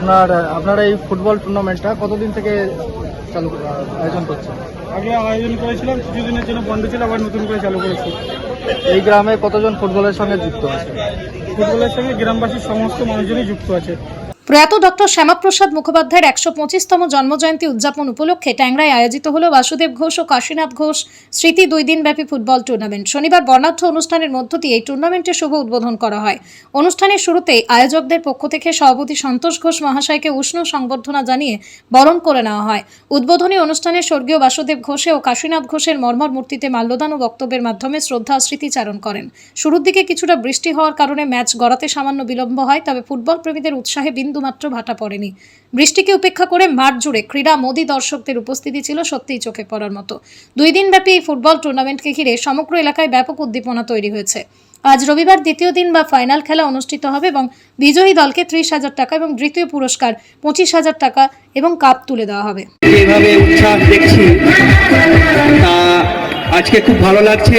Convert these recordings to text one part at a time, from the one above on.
আপনারা এই ফুটবল টুর্নামেন্টটা কতদিন থেকে আয়োজন করছেন? আগে আয়োজন করেছিলাম, কিছুদিনের জন্য বন্ধ ছিল, আবার নতুন করে চালু করেছি। এই গ্রামে কতজন ফুটবলের সঙ্গে যুক্ত আছে? ফুটবলের সঙ্গে গ্রামবাসীর সমস্ত মানুষজনই যুক্ত আছে। প্রয়াত ডক্টর শ্যামাপ্রসাদ মুখোপাধ্যায়ের ১২৫তম জন্মজয়ন্তী উদযাপন উপলক্ষে ট্যাংরায় আয়োজিত হল বাসুদেব ঘোষ ও কাশীনাথ ঘোষ স্মৃতি 2 দিনব্যাপী ফুটবল টুর্নামেন্ট। শনিবার বর্ণাঢ্য অনুষ্ঠানের মধ্য দিয়ে এই টুর্নামেন্টের শুভ উদ্বোধন করা হয়। অনুষ্ঠানের শুরুতেই আয়োজকদের পক্ষ থেকে সভাপতি সন্তোষ ঘোষ মহাশয়কে উষ্ণ সংবর্ধনা জানিয়ে বরণ করে নেওয়া হয়। উদ্বোধনী অনুষ্ঠানে স্বর্গীয় বাসুদেব ঘোষে ও কাশীনাথ ঘোষের মর্মর মূর্তিতে মাল্যদান ও বক্তব্যের মাধ্যমে শ্রদ্ধা স্মৃতিচারণ করেন। শুরুর দিকে কিছুটা বৃষ্টি হওয়ার কারণে ম্যাচ গড়াতে সামান্য বিলম্ব হয়, তবে ফুটবল প্রেমীদের উৎসাহে বিন্দুমাত্র ভাটা পড়েনি। বৃষ্টিকে উপেক্ষা করে মাঠ জুড়ে ক্রীড়া মোদী দর্শকদের উপস্থিতি ছিল সত্যিই চোখে পড়ার মতো। 2 দিনব্যাপী এই ফুটবল টুর্নামেন্টকে ঘিরে সমগ্র এলাকায় ব্যাপক উদ্দীপনা তৈরি হয়েছে। আজ রবিবার দ্বিতীয় দিন বা ফাইনাল খেলা অনুষ্ঠিত হবে এবং বিজয়ী দলকে 30,000 টাকা এবং দ্বিতীয় পুরস্কার 25,000 টাকা এবং কাপ তুলে দেওয়া হবে। যেভাবে উৎসাহ দেখছি তা আজকে খুব ভালো লাগছে।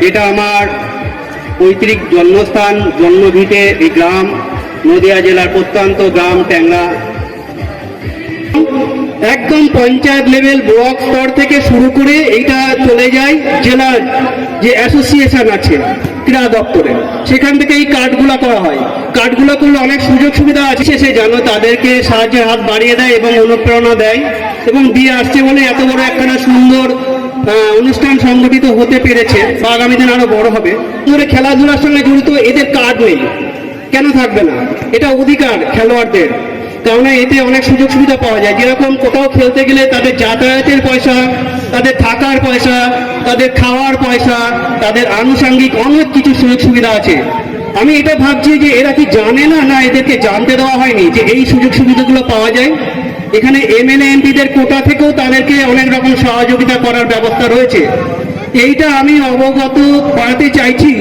এটা আমার পৈতৃক জন্মস্থান, জন্মভিটে এই গ্রাম, নদিয়া জেলার প্রত্যন্ত গ্রাম ট্যাংরা। একদম পঞ্চায়েত লেভেল ব্লক স্তর থেকে শুরু করে এটা চলে যায় জেলার যে অ্যাসোসিয়েশন আছে ক্রীড়া দপ্তরে, সেখান থেকে এই কার্ডগুলো করা হয়। কার্ডগুলো করলে অনেক সুযোগ সুবিধা আছে, সে যেন তাদেরকে সাহায্যের হাত বাড়িয়ে দেয় এবং অনুপ্রেরণা দেয় এবং দিয়ে আসছে বলে এত বড় একটা সুন্দর অনুষ্ঠান সংগঠিত হতে পেরেছে বা আগামী দিন আরো বড় হবে। খেলাধুলার সঙ্গে জড়িত এদের কার্ড নেই, কেন থাকবে না? এটা অধিকার খেলোয়াড়দের, কারণ এতে অনেক সুযোগ সুবিধা পাওয়া যায়। যেরকম কোথাও খেলতে গেলে তাদের যাতায়াতের পয়সা, তাদের থাকার পয়সা, তাদের খাওয়ার পয়সা, তাদের আনুষঙ্গিক অনেক কিছু সুযোগ সুবিধা আছে। আমি এটা ভাবছি যে এরা কি জানে না, না এদেরকে জানতে দেওয়া হয়নি যে এই সুযোগ সুবিধাগুলো পাওয়া যায়। এখানে এমএলএ এমপিদের কোটা থেকেও তাদেরকে অনেক রকম সহযোগিতা করার ব্যবস্থা রয়েছে। এইটা আমি অবগত করাতে চাইছি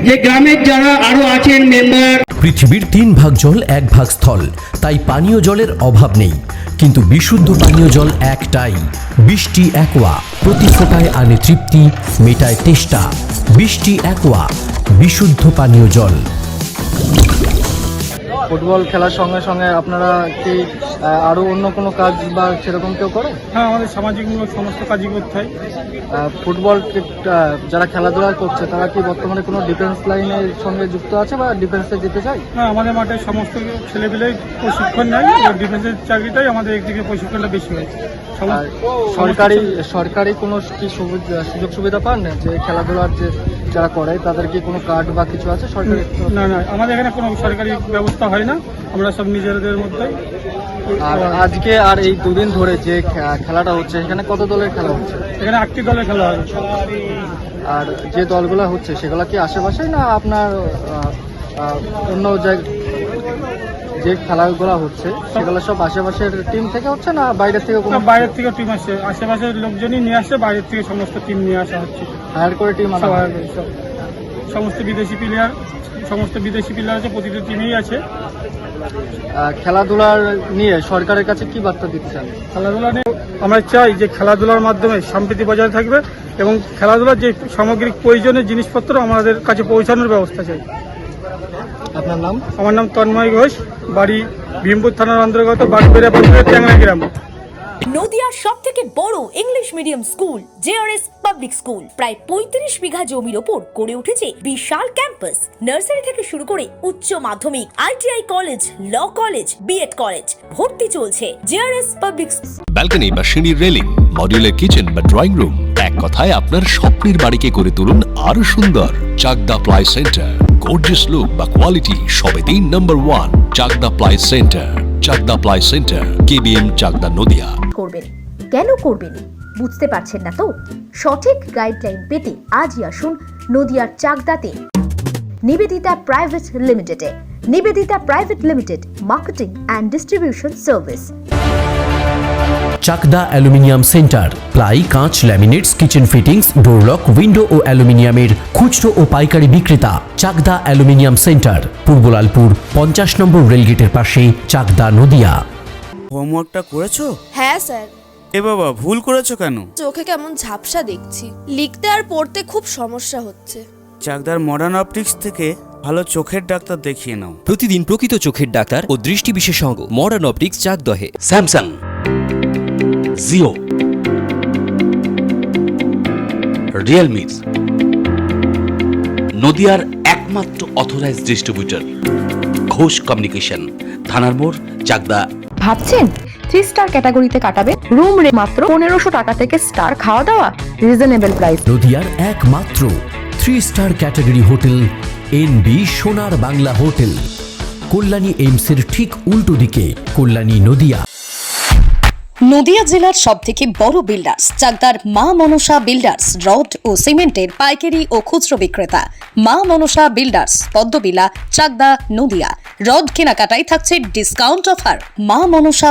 যে গ্রামের যারা আরো আছেন মেম্বার। পৃথিবীর 3 ভাগ জল 1 ভাগ স্থল, তাই পানীয় জলের অভাব নেই, কিন্তু বিশুদ্ধ পানীয় জল একটাই, বৃষ্টি অ্যাকোয়া। প্রতি ফোঁটায় আনে তৃপ্তি, মেটায় তেষ্টা। বৃষ্টি অ্যাকোয়া, বিশুদ্ধ পানীয় জল। ফুটবল খেলার সঙ্গে সঙ্গে আপনারা কি আরো অন্য কোনো কাজ বা সেরকম কেউ করে? হ্যাঁ, আমাদের সামাজিকমূলক সমস্ত কাজই করতে হয়। ফুটবল যারা খেলাধুলা করছে তারা কি বর্তমানে কোনো ডিফেন্স লাইনের সঙ্গে যুক্ত আছে বা ডিফেন্সে যেতে চায়? হ্যাঁ, আমাদের মাঠে সমস্ত ছেলেপিলেই প্রশিক্ষণ নেয়। ডিফেন্সের চাকরিটাই আমাদের একদিকে প্রশিক্ষণটা বেশি হয়। সরকারি কোনো কি সুযোগ সুবিধা পান না যে খেলাধুলার যে যারা করে তাদের কি কোনো কার্ড বা কিছু আছে সরকারি? না, আমাদের এখানে কোনো সরকারি ব্যবস্থা হয় না, আমরা সব নিজেদের মধ্যে। আর আজকে আর এই 2 দিন ধরে যে খেলাটা হচ্ছে এখানে কত দলের খেলা হচ্ছে? এখানে 8টি দলের খেলা হয়। আর যে দলগুলো হচ্ছে সেগুলো কি আশেপাশে না আপনার অন্য জায়গায় যে খেলাগুলো হচ্ছে সেগুলো সব আশেপাশের টিম থেকে হচ্ছে না বাইরের থেকে? কোনো বাইরের থেকে টিম আসছে, আশেপাশের লোকজনই নিয়ে আসছে, বাইরের থেকে সমস্ত টিম নিয়ে আসা হচ্ছে। হায়ার করে টিম সমস্ত বিদেশি প্লেয়ার আছে, প্রতিটি টিমেই আছে। খেলাধুলার নিয়ে সরকারের কাছে কি বার্তা দিতে চান? খেলাধুলা নিয়ে আমরা চাই যে খেলাধুলার মাধ্যমে সম্প্রীতি বজায় থাকবে এবং খেলাধুলার যে সামগ্রিক প্রয়োজনীয় জিনিসপত্র আমাদের কাছে পৌঁছানোর ব্যবস্থা চাই। আপনার নাম? আমার নাম তন্ময় ঘোষ, বাড়ি ভীমপুর থানার অন্তর্গত বাগবেড়িয়া ট্যাংরা গ্রাম। নদিয়ার সবথেকে বড় English medium school JRS public school প্রায় 35 বিঘা জমির ওপর গড়ে উঠেছে বিশাল ক্যাম্পাস। নার্সারি থেকে শুরু করে উচ্চ মাধ্যমিক, ITI college, law college, BEd college, ভর্তি চলছে। জেআরএস পাবলিক ব্যালকনি বা সিঁড়ির রেলিং, মডিউলার কিচেন বা ড্রয়িং রুম, এক কথায় আপনার স্বপ্নের বাড়িকে করে তুলুন আরো সুন্দর। Chakdah ply centre, gorgeous look বা কোয়ালিটি সবেতেই number 1। Chakdah ply centre, Chakdah ply centre, KBM Chakdah Nadia. করবেন কেন করবেন বুঝতে পারছেন না তো? সঠিক গাইডলাইন পেতে আজই আসুন নদিয়ার চাকদাতে নিবেদিতা প্রাইভেট লিমিটেডে। Nivedita private limited, marketing and distribution service. Chakdah aluminium centre, ply, কাঁচ, laminates, kitchen fittings, door lock, window ও অ্যালুমিনিয়ামের খুচরো ও পাইকারি বিক্রেতা। চাকদা অ্যালুমিনিয়াম সেন্টার, পূর্বলালপুর 50 নম্বর রেলগেটের পাশে, চাকদা নদিয়া। হোমওয়ার্কটা করেছো? হ্যাঁ স্যার। এ বাবা, ভুল করেছো কেন? চোখে কেমন ঝাপসা দেখছি, লিখতে আর পড়তে খুব সমস্যা হচ্ছে। চাকদার মডার্ন অপটিক্স থেকে ভালো চোখের ডাক্তার দেখিয়ে নাও। প্রতিদিন প্রকৃত চোখের ডাক্তার ও দৃষ্টি বিশেষজ্ঞ মডার্ন অপটিক্স চাকদহে। স্যামসাং, জিও, রিয়েলমি, নদিয়ার একমাত্র অথরাইজড ডিস্ট্রিবিউটর ঘোষ কমিউনিকেশন, থানার মোড়, চাকদা। ভাবছেন 3 স্টার ক্যাটাগরিতে কাটাবে? রুম রে মাত্র 1500 টাকা থেকে স্টার, খাওয়া দাওয়া রিজনেবল প্রাইস। নদিয়ার একমাত্র 3 স্টার ক্যাটাগরি হোটেল এনবি সোনার বাংলা হোটেল, কল্যাণী এইমসের ঠিক উল্টো দিকে, কল্যাণী, নদিয়া। নদিয়া জেলার সবথেকে বড় বিল্ডার্স চাকদার মা মনসা বিল্ডার্স, রড ও সিমেন্টের পাইকারি ও খুচরো বিক্রেতা। মা মনসা বিল্ডার্স, পদ্মবিলা, চাকদা, নদিয়া। রড কেনাকাটায় থাকছে ডিসকাউন্ট অফার। মা মনসা